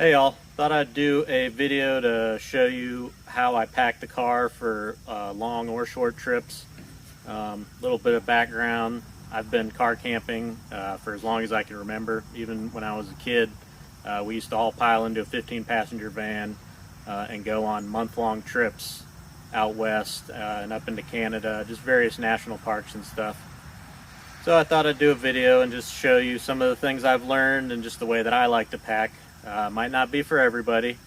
Hey y'all, thought I'd do a video to show you how I pack the car for long or short trips. Little bit of background, I've been car camping for as long as I can remember. Even when I was a kid, we used to all pile into a 15-passenger van and go on month-long trips out west and up into Canada, just various national parks and stuff. So I thought I'd do a video and just show you some of the things I've learned and just the way that I like to pack. Might not be for everybody.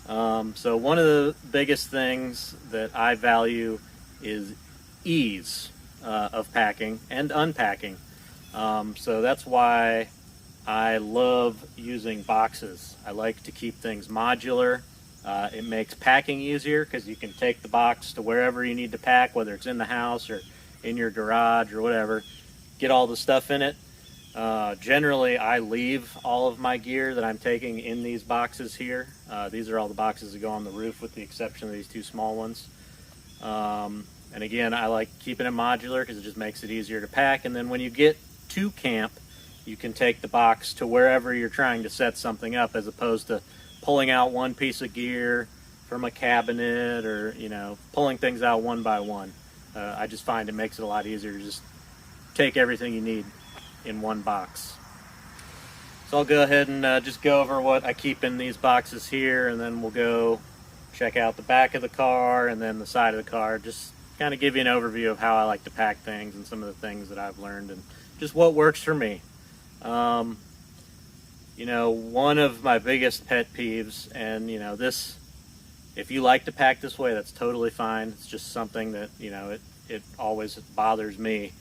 So one of the biggest things that I value is ease of packing and unpacking. So that's why I love using boxes. I like to keep things modular. It makes packing easier because you can take the box to wherever you need to pack, whether it's in the house or in your garage or whatever. Get all the stuff in it. Generally, I leave all of my gear that I'm taking in these boxes here. These are all the boxes that go on the roof with the exception of these two small ones. And again, I like keeping it modular because it just makes it easier to pack. And then when you get to camp, you can take the box to wherever you're trying to set something up, as opposed to pulling out one piece of gear from a cabinet or, pulling things out one by one. I just find it makes it a lot easier to just take everything you need in one box. So I'll go ahead and just go over what I keep in these boxes here, and then we'll go check out the back of the car and then the side of the car. Just kind of give you an overview of how I like to pack things and some of the things that I've learned and just what works for me. One of my biggest pet peeves, and this, if you like to pack this way, that's totally fine. It's just something that it always bothers me.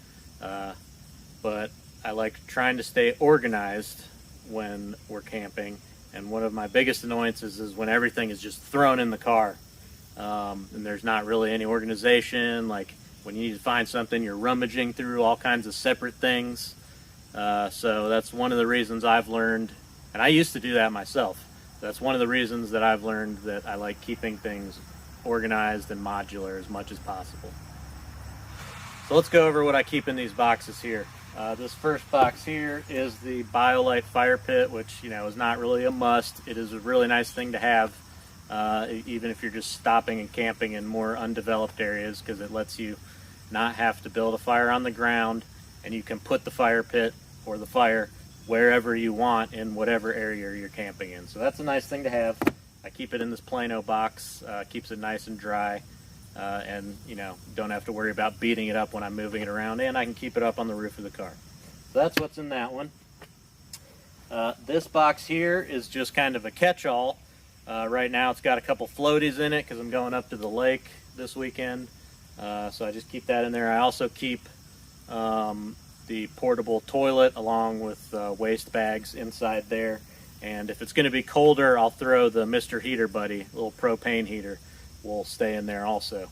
But I like trying to stay organized when we're camping, and one of my biggest annoyances is when everything is just thrown in the car, and there's not really any organization. Like when you need to find something, you're rummaging through all kinds of separate things. So that's one of the reasons I've learned, and I used to do that myself. That's one of the reasons that I've learned that I like keeping things organized and modular as much as possible. So let's go over what I keep in these boxes here. This first box here is the BioLite fire pit, which is not really a must. It is a really nice thing to have, even if you're just stopping and camping in more undeveloped areas, because it lets you not have to build a fire on the ground, and you can put the fire pit or the fire wherever you want in whatever area you're camping in. So that's a nice thing to have. I keep it in this Plano box, keeps it nice and dry. And don't have to worry about beating it up when I'm moving it around, and I can keep it up on the roof of the car. So that's what's in that one. This box here is just kind of a catch-all. Right now it's got a couple floaties in it because I'm going up to the lake this weekend, so I just keep that in there. I also keep the portable toilet along with waste bags inside there, and if it's going to be colder, I'll throw the Mr. Heater Buddy, little propane heater, will stay in there also.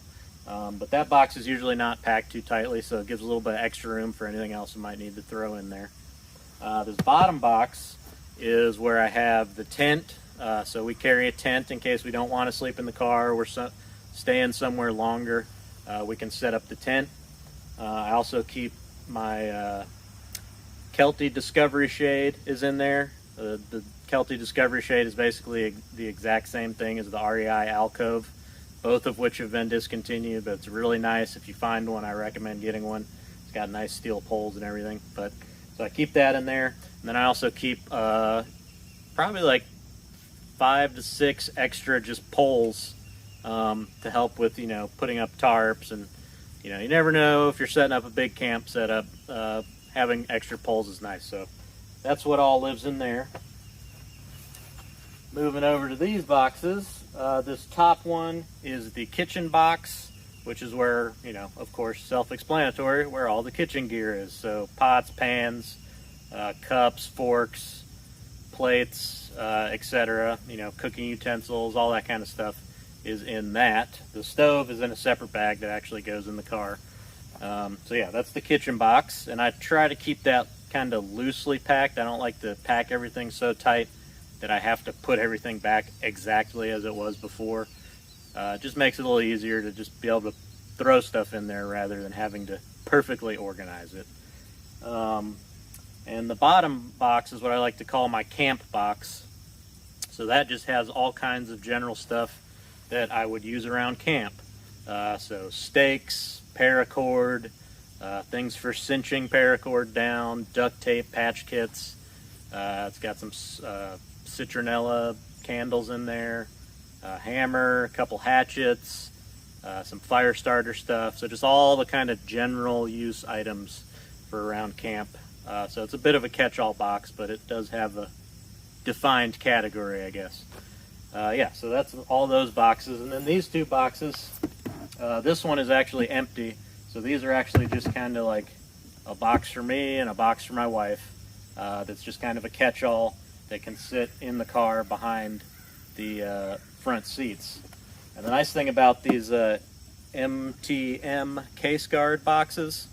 But that box is usually not packed too tightly, so it gives a little bit of extra room for anything else you might need to throw in there. This bottom box is where I have the tent. So we carry a tent in case we don't want to sleep in the car or we're staying somewhere longer. We can set up the tent. I also keep my Kelty Discovery Shade is in there. The Kelty Discovery Shade is basically the exact same thing as the REI Alcove, both of which have been discontinued, but it's really nice. If you find one, I recommend getting one. It's got nice steel poles and everything. So I keep that in there. And then I also keep probably like 5 to 6 extra just poles to help with, putting up tarps. And, you never know if you're setting up a big camp setup. Having extra poles is nice. So that's what all lives in there. Moving over to these boxes, this top one is the kitchen box, which is where, of course, self-explanatory, where all the kitchen gear is. So pots, pans, cups, forks, plates, etc., cooking utensils, all that kind of stuff is in that. The stove is in a separate bag that actually goes in the car. So yeah, that's the kitchen box, and I try to keep that kind of loosely packed. I don't like to pack everything so tight that I have to put everything back exactly as it was before. It just makes it a little easier to just be able to throw stuff in there rather than having to perfectly organize it. And the bottom box is what I like to call my camp box. So that just has all kinds of general stuff that I would use around camp. So stakes, paracord, things for cinching paracord down, duct tape, patch kits. It's got some citronella candles in there, a hammer, a couple hatchets, some fire starter stuff. So just all the kind of general use items for around camp. So it's a bit of a catch-all box, but it does have a defined category, I guess. Yeah, so that's all those boxes. And then these two boxes, this one is actually empty. So these are actually just kind of like a box for me and a box for my wife. That's just kind of a catch-all that can sit in the car behind the front seats. And the nice thing about these MTM case guard boxes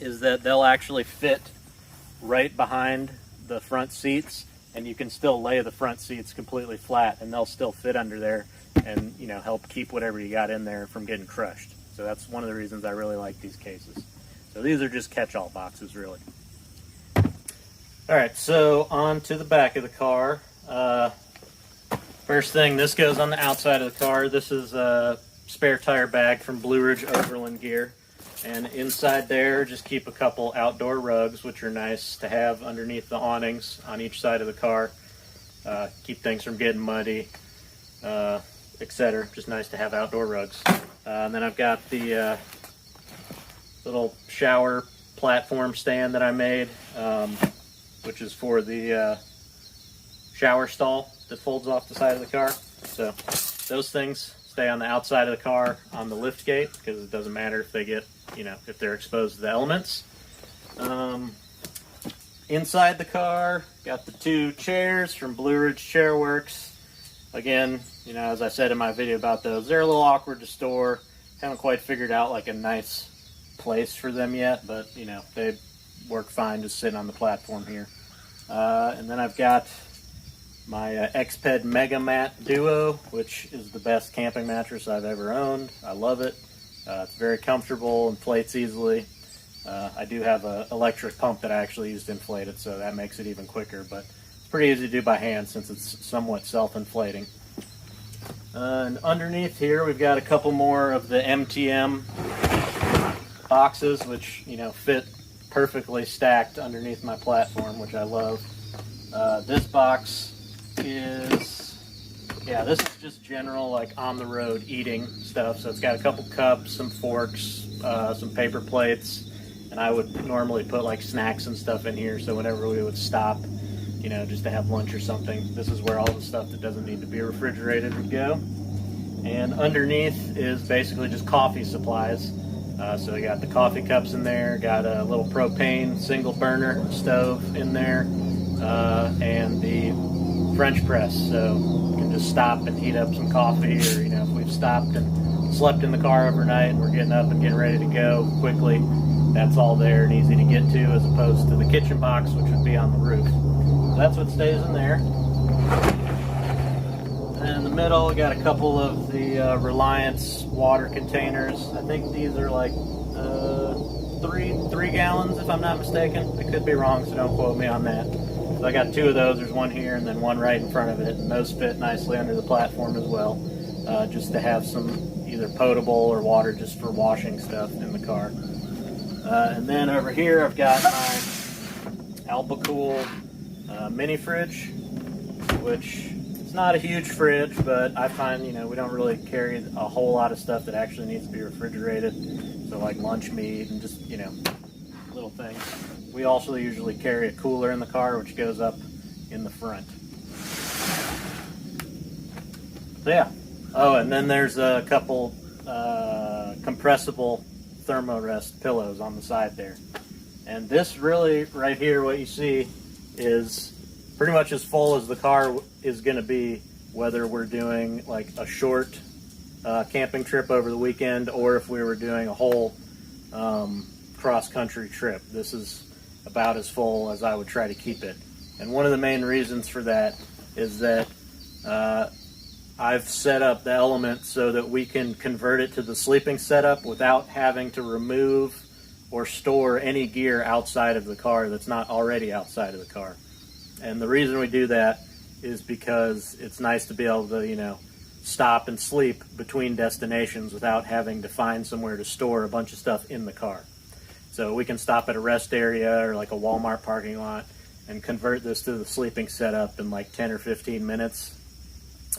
is that they'll actually fit right behind the front seats, and you can still lay the front seats completely flat and they'll still fit under there and, you know, help keep whatever you got in there from getting crushed. So that's one of the reasons I really like these cases. So these are just catch-all boxes, really. All right, so on to the back of the car. First thing, this goes on the outside of the car. This is a spare tire bag from Blue Ridge Overland Gear. And inside there, just keep a couple outdoor rugs, which are nice to have underneath the awnings on each side of the car. Keep things from getting muddy, etc. Just nice to have outdoor rugs. And then I've got the little shower platform stand that I made, which is for the shower stall that folds off the side of the car. So those things stay on the outside of the car on the lift gate, because it doesn't matter if they get, you know, if they're exposed to the elements. Inside the car, got the two chairs from Blue Ridge Chair Works. Again, you know, as I said in my video about those, they're a little awkward to store. Haven't quite figured out like a nice place for them yet, but you know, they work fine just sitting on the platform here. And then I've got my Exped Megamat Duo, which is the best camping mattress I've ever owned. I love it. It's very comfortable, inflates easily. I do have an electric pump that I actually use to inflate it, so that makes it even quicker, but it's pretty easy to do by hand since it's somewhat self-inflating. And underneath here, we've got a couple more of the MTM boxes, which, you know, fit perfectly stacked underneath my platform, which I love. This box is, yeah, this is just general, like, on-the-road eating stuff. So it's got a couple cups, some forks, some paper plates, and I would normally put, like, snacks and stuff in here, so whenever we would stop, you know, just to have lunch or something, this is where all the stuff that doesn't need to be refrigerated would go. And underneath is basically just coffee supplies. So we got the coffee cups in there, got a little propane single burner stove in there, and the French press, so you can just stop and heat up some coffee, or, you know, if we've stopped and slept in the car overnight and we're getting up and getting ready to go quickly, that's all there and easy to get to, as opposed to the kitchen box, which would be on the roof. So that's what stays in there. And in the middle, we got a couple of the Reliance water containers. I think these are like 3 gallons, if I'm not mistaken. I could be wrong, so don't quote me on that. So I got 2 of those. There's one here and then one right in front of it, and those fit nicely under the platform as well, just to have some either potable or water just for washing stuff in the car. And then over here, I've got my Albacool mini fridge, which it's not a huge fridge, but I find, you know, we don't really carry a whole lot of stuff that actually needs to be refrigerated. So like lunch meat and just, you know, little things. We also usually carry a cooler in the car, which goes up in the front. So yeah. Oh, and then there's a couple compressible thermarest pillows on the side there. And this really, right here, what you see is pretty much as full as the car is going to be, whether we're doing like a short camping trip over the weekend or if we were doing a whole cross-country trip. This is about as full as I would try to keep it. And one of the main reasons for that is that I've set up the element so that we can convert it to the sleeping setup without having to remove or store any gear outside of the car that's not already outside of the car. And the reason we do that is because it's nice to be able to, you know, stop and sleep between destinations without having to find somewhere to store a bunch of stuff in the car. So we can stop at a rest area or like a Walmart parking lot and convert this to the sleeping setup in like 10 or 15 minutes,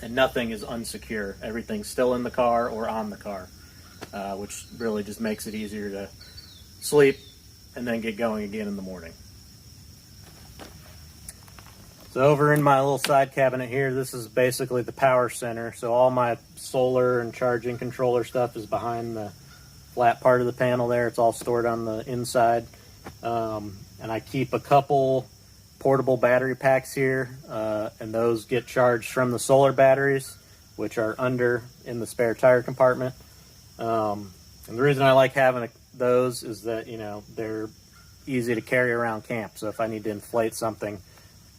and nothing is unsecure. Everything's still in the car or on the car, which really just makes it easier to sleep and then get going again in the morning. So over in my little side cabinet here, this is basically the power center. So all my solar and charging controller stuff is behind the flat part of the panel there. It's all stored on the inside. And I keep a couple portable battery packs here, and those get charged from the solar batteries, which are under in the spare tire compartment. And the reason I like having those is that, you know, they're easy to carry around camp. So if I need to inflate something,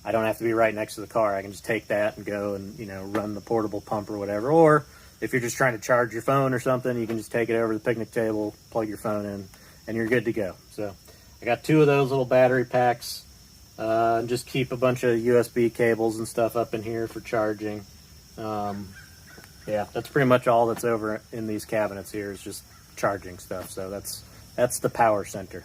I don't have to be right next to the car. I can just take that and go and, you know, run the portable pump or whatever. Or if you're just trying to charge your phone or something, you can just take it over to the picnic table, plug your phone in, and you're good to go. So I got 2 of those little battery packs, and just keep a bunch of USB cables and stuff up in here for charging. Yeah, that's pretty much all that's over in these cabinets here is just charging stuff. So that's the power center.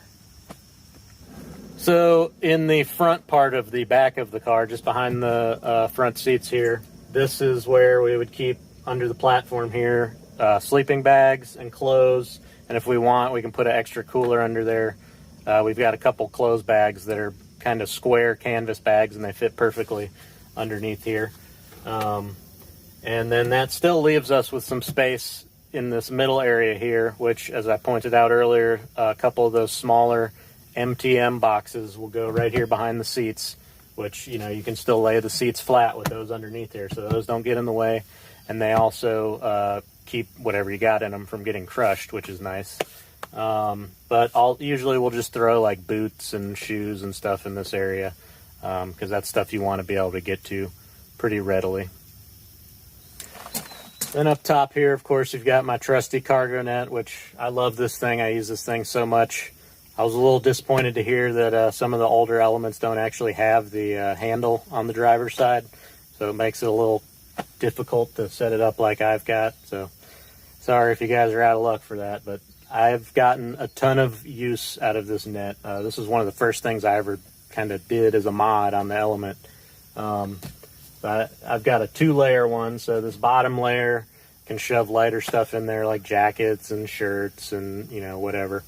So in the front part of the back of the car, just behind the front seats here, this is where we would keep under the platform here, sleeping bags and clothes. And if we want, we can put an extra cooler under there. We've got a couple clothes bags that are kind of square canvas bags, and they fit perfectly underneath here. And then that still leaves us with some space in this middle area here, which, as I pointed out earlier, a couple of those smaller MTM boxes will go right here behind the seats, which, you know, you can still lay the seats flat with those underneath there, so those don't get in the way. And they also keep whatever you got in them from getting crushed, which is nice. But usually we'll just throw like boots and shoes and stuff in this area, because that's stuff you want to be able to get to pretty readily. Then up top here, of course, you've got my trusty cargo net, which I love this thing. I use this thing so much. I was a little disappointed to hear that some of the older Elements don't actually have the handle on the driver's side, so it makes it a little difficult to set it up like I've got. So sorry if you guys are out of luck for that, but I've gotten a ton of use out of this net. This is one of the first things I ever kind of did as a mod on the Element. But I've got a 2-layer one, so this bottom layer can shove lighter stuff in there like jackets and shirts and, you know, whatever.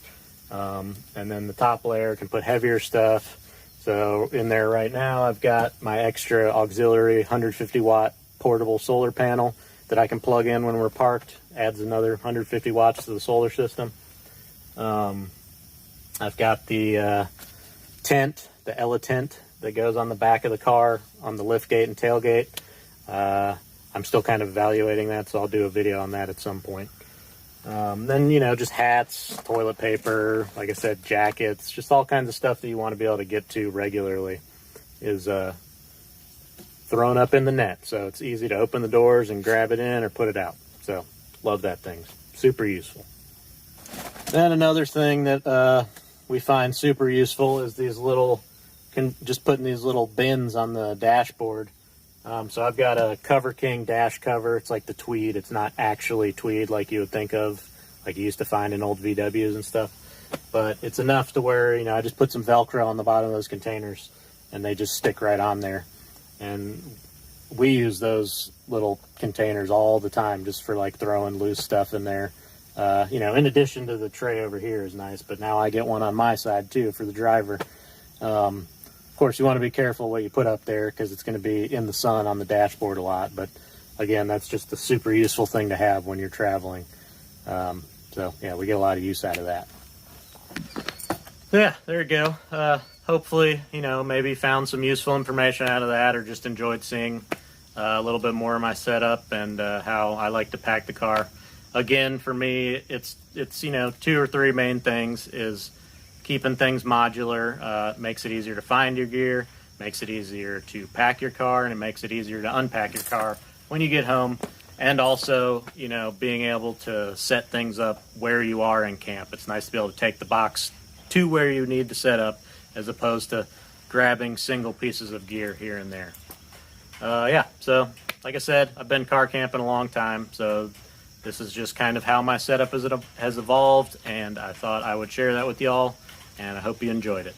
And then the top layer can put heavier stuff. So in there right now, I've got my extra auxiliary 150 watt portable solar panel that I can plug in when we're parked. Adds another 150 watts to the solar system. I've got the tent, the Ella tent that goes on the back of the car on the lift gate and tailgate. I'm still kind of evaluating that, so I'll do a video on that at some point. Then, you know, just hats, toilet paper, like I said, jackets, just all kinds of stuff that you want to be able to get to regularly is thrown up in the net. So it's easy to open the doors and grab it in or put it out. So love that thing. Super useful. Then another thing that we find super useful is these little, just putting these little bins on the dashboard. So I've got a Cover King dash cover. It's like the tweed. It's not actually tweed like you would think of, like you used to find in old VWs and stuff. But it's enough to where, you know, I just put some Velcro on the bottom of those containers and they just stick right on there. And we use those little containers all the time just for like throwing loose stuff in there. You know, in addition to the tray over here is nice, but now I get one on my side too for the driver. Of course, you want to be careful what you put up there because it's going to be in the sun on the dashboard a lot. But again, that's just a super useful thing to have when you're traveling. So yeah, we get a lot of use out of that. Yeah, there you go. Hopefully, you know, maybe found some useful information out of that, or just enjoyed seeing a little bit more of my setup and how I like to pack the car. Again, for me, it's you know, 2 or 3 main things is keeping things modular. Makes it easier to find your gear, makes it easier to pack your car, and it makes it easier to unpack your car when you get home. And also, you know, being able to set things up where you are in camp. It's nice to be able to take the box to where you need to set up, as opposed to grabbing single pieces of gear here and there. yeah, so like I said, I've been car camping a long time, so this is just kind of how my setup has evolved, and I thought I would share that with y'all, and I hope you enjoyed it.